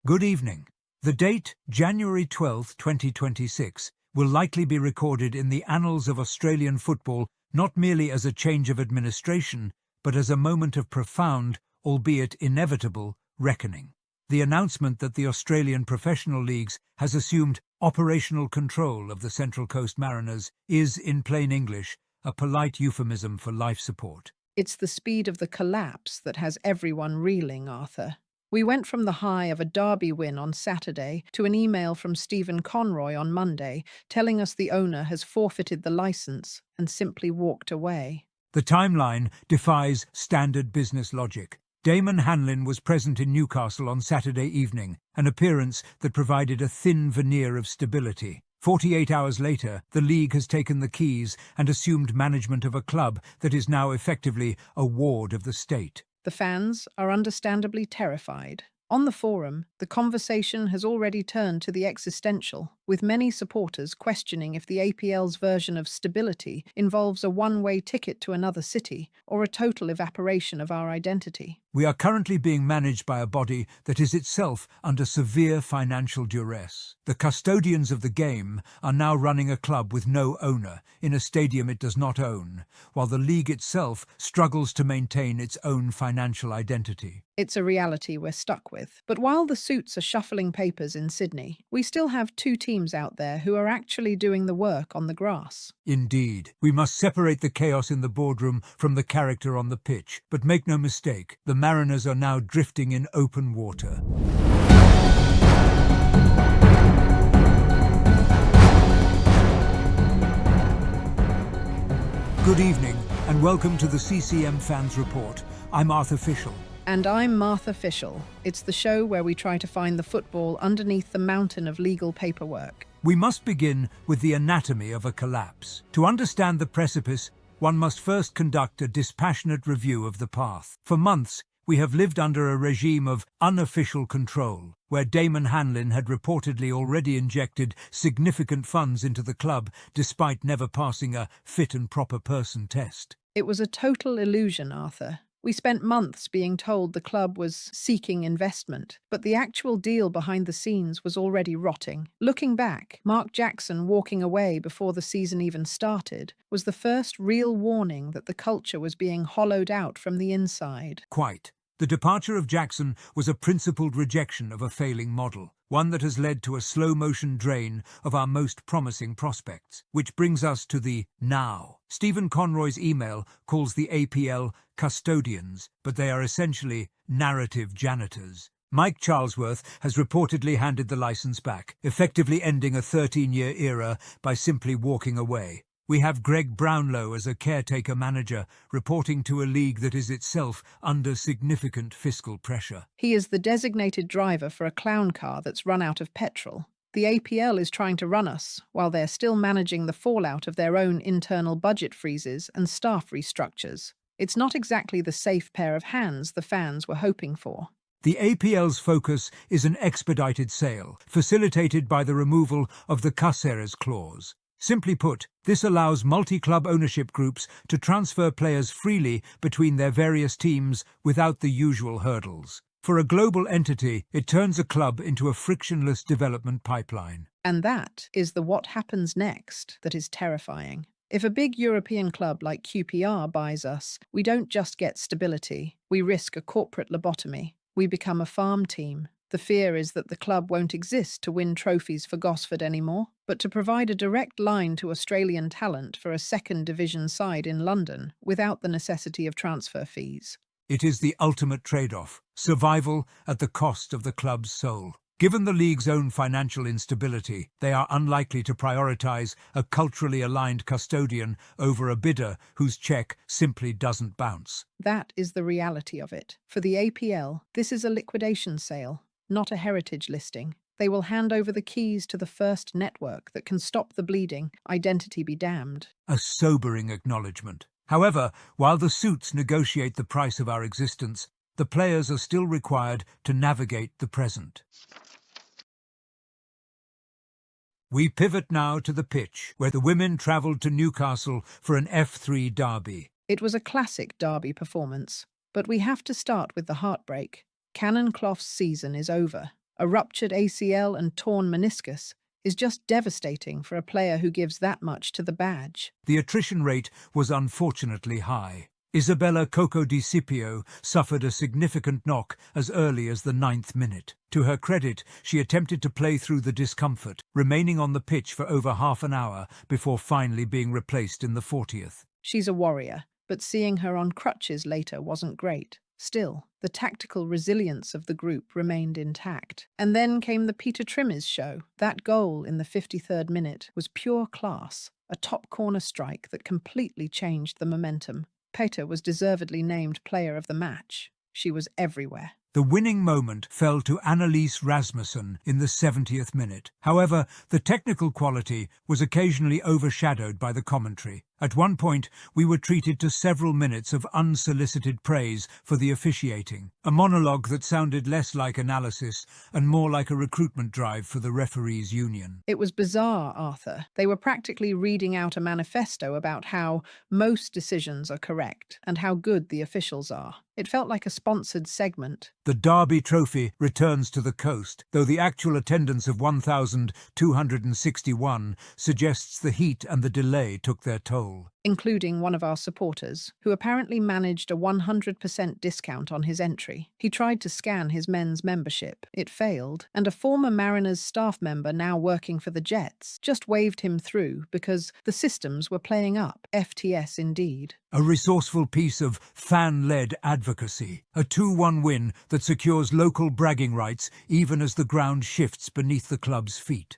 Good evening. The date, January 12, 2026, will likely be recorded in the annals of Australian football not merely as a change of administration, but as a moment of profound, albeit inevitable, reckoning. The announcement that the Australian Professional Leagues has assumed operational control of the Central Coast Mariners is, in plain English, a polite euphemism for life support. It's the speed of the collapse that has everyone reeling, Arthur. We went from the high of a derby win on Saturday to an email from Stephen Conroy on Monday telling us the owner has forfeited the licence and simply walked away. The timeline defies standard business logic. Damon Hanlon was present in Newcastle on Saturday evening, an appearance that provided a thin veneer of stability. 48 hours later, the league has taken the keys and assumed management of a club that is now effectively a ward of the state. The fans are understandably terrified. On the forum, the conversation has already turned to the existential, with many supporters questioning if the APL's version of stability involves a one-way ticket to another city or a total evaporation of our identity. We are currently being managed by a body that is itself under severe financial duress. The custodians of the game are now running a club with no owner, in a stadium it does not own, while the league itself struggles to maintain its own financial identity. It's a reality we're stuck with. But while the suits are shuffling papers in Sydney, we still have two teams out there who are actually doing the work on the grass. Indeed, we must separate the chaos in the boardroom from the character on the pitch. But make no mistake, the Mariners are now drifting in open water. Good evening, and welcome to the CCM Fans Report. I'm Arthur Fischel. And I'm Martha Fischel. It's the show where we try to find the football underneath the mountain of legal paperwork. We must begin with the anatomy of a collapse. To understand the precipice, one must first conduct a dispassionate review of the path. For months, we have lived under a regime of unofficial control, where Damon Hanlon had reportedly already injected significant funds into the club despite never passing a fit and proper person test. It was a total illusion, Arthur. We spent months being told the club was seeking investment, but the actual deal behind the scenes was already rotting. Looking back, Mark Jackson walking away before the season even started was the first real warning that the culture was being hollowed out from the inside. Quite. The departure of Jackson was a principled rejection of a failing model, one that has led to a slow-motion drain of our most promising prospects. Which brings us to the now. Stephen Conroy's email calls the APL custodians, but they are essentially narrative janitors. Mike Charlesworth has reportedly handed the license back, effectively ending a 13-year era by simply walking away. We have Greg Brownlow as a caretaker manager, reporting to a league that is itself under significant fiscal pressure. He is the designated driver for a clown car that's run out of petrol. The APL is trying to run us, while they're still managing the fallout of their own internal budget freezes and staff restructures. It's not exactly the safe pair of hands the fans were hoping for. The APL's focus is an expedited sale, facilitated by the removal of the Caceres clause. Simply put, this allows multi-club ownership groups to transfer players freely between their various teams without the usual hurdles. For a global entity, it turns a club into a frictionless development pipeline. And that is the what happens next that is terrifying. If a big European club like QPR buys us, we don't just get stability, we risk a corporate lobotomy. We become a farm team. The fear is that the club won't exist to win trophies for Gosford anymore, but to provide a direct line to Australian talent for a second division side in London without the necessity of transfer fees. It is the ultimate trade-off, survival at the cost of the club's soul. Given the league's own financial instability, they are unlikely to prioritise a culturally aligned custodian over a bidder whose cheque simply doesn't bounce. That is the reality of it. For the APL, this is a liquidation sale, not a heritage listing. They will hand over the keys to the first network that can stop the bleeding, identity be damned. A sobering acknowledgement. However, while the suits negotiate the price of our existence, the players are still required to navigate the present. We pivot now to the pitch, where the women travelled to Newcastle for an F3 derby. It was a classic derby performance, but we have to start with the heartbreak. Cannon Clough's season is over. A ruptured ACL and torn meniscus is just devastating for a player who gives that much to the badge. The attrition rate was unfortunately high. Isabella Coco Di Scipio suffered a significant knock as early as the 9th minute. To her credit, she attempted to play through the discomfort, remaining on the pitch for over half an hour before finally being replaced in the 40th. She's a warrior, but seeing her on crutches later wasn't great. Still, the tactical resilience of the group remained intact. And then came the Peter Trimmies show. That goal in the 53rd minute was pure class, a top corner strike that completely changed the momentum. Peter was deservedly named player of the match. She was everywhere. The winning moment fell to Annalise Rasmussen in the 70th minute. However, the technical quality was occasionally overshadowed by the commentary. At one point, we were treated to several minutes of unsolicited praise for the officiating, a monologue that sounded less like analysis and more like a recruitment drive for the referees' union. It was bizarre, Arthur. They were practically reading out a manifesto about how most decisions are correct and how good the officials are. It felt like a sponsored segment. The Derby Trophy returns to the coast, though the actual attendance of 1,261 suggests the heat and the delay took their toll. Including one of our supporters, who apparently managed a 100% discount on his entry. He tried to scan his men's membership. It failed, and a former Mariners staff member now working for the Jets just waved him through because the systems were playing up. FTS indeed. A resourceful piece of fan-led advocacy, a 2-1 win that secures local bragging rights even as the ground shifts beneath the club's feet.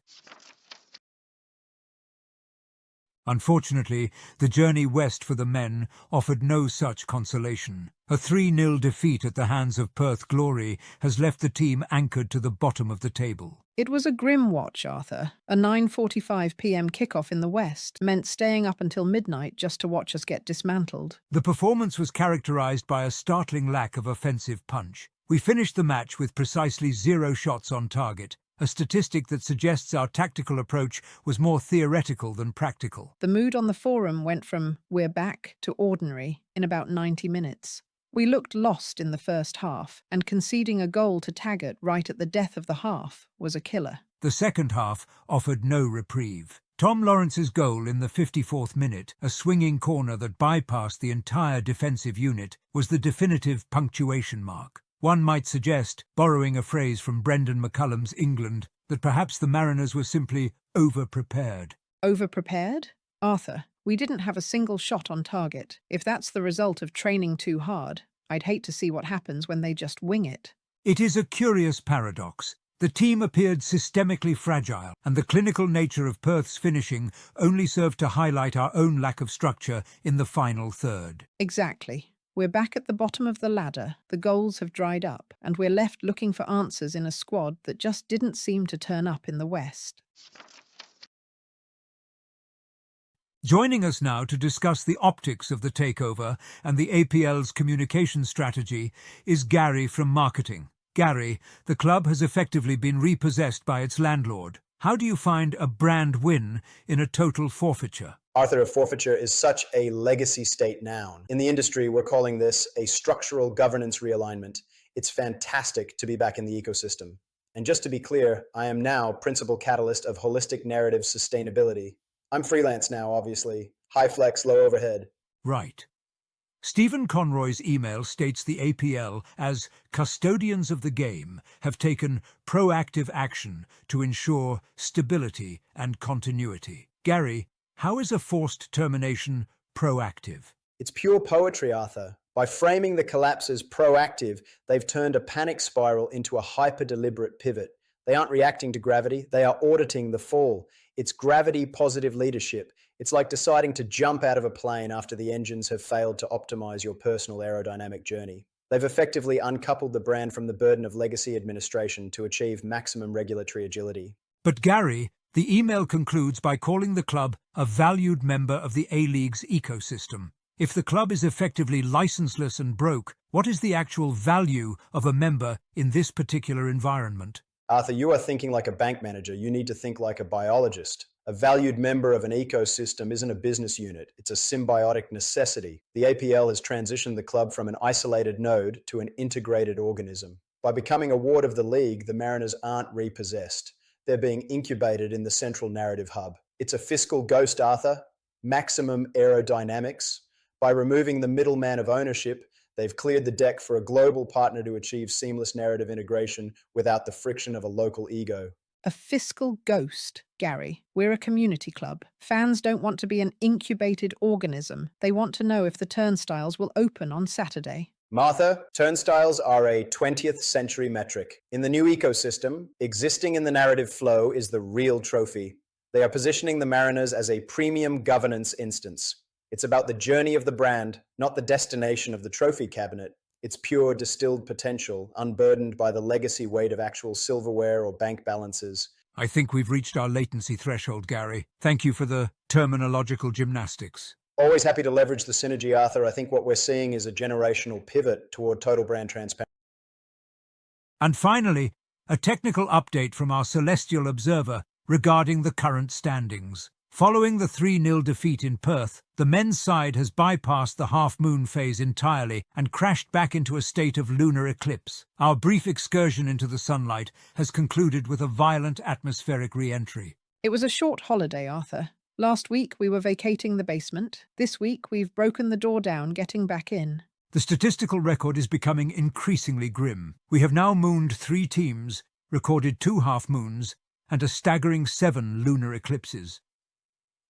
Unfortunately, the journey west for the men offered no such consolation. A 3-0 defeat at the hands of Perth Glory has left the team anchored to the bottom of the table. It was a grim watch, Arthur. A 9:45 p.m. kickoff in the west meant staying up until midnight just to watch us get dismantled. The performance was characterised by a startling lack of offensive punch. We finished the match with precisely 0 shots on target, a statistic that suggests our tactical approach was more theoretical than practical. The mood on the forum went from "we're back" to ordinary in about 90 minutes. We looked lost in the first half, and conceding a goal to Taggart right at the death of the half was a killer. The second half offered no reprieve. Tom Lawrence's goal in the 54th minute, a swinging corner that bypassed the entire defensive unit, was the definitive punctuation mark. One might suggest, borrowing a phrase from Brendan McCullum's England, that perhaps the Mariners were simply over-prepared. Over-prepared? Arthur, we didn't have a single shot on target. If that's the result of training too hard, I'd hate to see what happens when they just wing it. It is a curious paradox. The team appeared systemically fragile, and the clinical nature of Perth's finishing only served to highlight our own lack of structure in the final third. Exactly. We're back at the bottom of the ladder, the goals have dried up, and we're left looking for answers in a squad that just didn't seem to turn up in the West. Joining us now to discuss the optics of the takeover and the APL's communication strategy is Gary from marketing. Gary, the club has effectively been repossessed by its landlord. How do you find a brand win in a total forfeiture? Arthur, a forfeiture is such a legacy state noun. In the industry, we're calling this a structural governance realignment. It's fantastic to be back in the ecosystem. And just to be clear, I am now principal catalyst of holistic narrative sustainability. I'm freelance now, obviously. High flex, low overhead. Right. Stephen Conroy's email states the APL, as custodians of the game, have taken proactive action to ensure stability and continuity. Gary, how is a forced termination proactive? It's pure poetry, Arthur. By framing the collapse as proactive, they've turned a panic spiral into a hyper-deliberate pivot. They aren't reacting to gravity, they are auditing the fall. It's gravity-positive leadership. It's like deciding to jump out of a plane after the engines have failed to optimize your personal aerodynamic journey. They've effectively uncoupled the brand from the burden of legacy administration to achieve maximum regulatory agility. But Gary, the email concludes by calling the club a valued member of the A-League's ecosystem. If the club is effectively licenseless and broke, what is the actual value of a member in this particular environment? Arthur, you are thinking like a bank manager. You need to think like a biologist. A valued member of an ecosystem isn't a business unit. It's a symbiotic necessity. The APL has transitioned the club from an isolated node to an integrated organism. By becoming a ward of the league, the Mariners aren't repossessed. They're being incubated in the central narrative hub. It's a fiscal ghost, Arthur. Maximum aerodynamics. By removing the middleman of ownership, they've cleared the deck for a global partner to achieve seamless narrative integration without the friction of a local ego. A fiscal ghost, Gary. We're a community club. Fans don't want to be an incubated organism. They want to know if the turnstiles will open on Saturday. Martha, turnstiles are a 20th century metric. In the new ecosystem, existing in the narrative flow is the real trophy. They are positioning the Mariners as a premium governance instance. It's about the journey of the brand, not the destination of the trophy cabinet. It's pure distilled potential, unburdened by the legacy weight of actual silverware or bank balances. I think we've reached our latency threshold, Gary. Thank you for the terminological gymnastics. Always happy to leverage the synergy, Arthur. I think what we're seeing is a generational pivot toward total brand transparency. And finally, a technical update from our celestial observer regarding the current standings. Following the 3-0 defeat in Perth, the men's side has bypassed the half-moon phase entirely and crashed back into a state of lunar eclipse. Our brief excursion into the sunlight has concluded with a violent atmospheric re-entry. It was a short holiday, Arthur. Last week we were vacating the basement. This week we've broken the door down, getting back in. The statistical record is becoming increasingly grim. We have now mooned 3 teams, recorded 2 half-moons, and a staggering 7 lunar eclipses.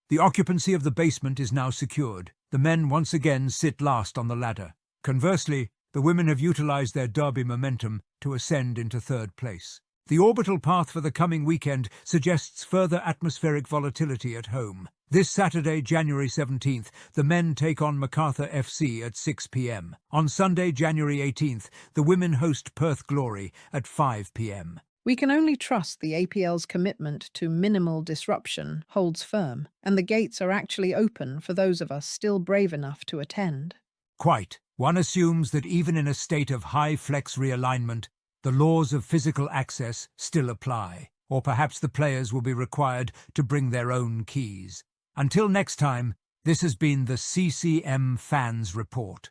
The occupancy of the basement is now secured. The men once again sit last on the ladder. Conversely, the women have utilized their derby momentum to ascend into 3rd place. The orbital path for the coming weekend suggests further atmospheric volatility at home. This Saturday, January 17th, the men take on MacArthur FC at 6 p.m. On Sunday, January 18th, the women host Perth Glory at 5 p.m. We can only trust the APL's commitment to minimal disruption holds firm, and the gates are actually open for those of us still brave enough to attend. Quite. One assumes that even in a state of high-flex realignment, the laws of physical access still apply, or perhaps the players will be required to bring their own keys. Until next time, this has been the CCM Fans Report.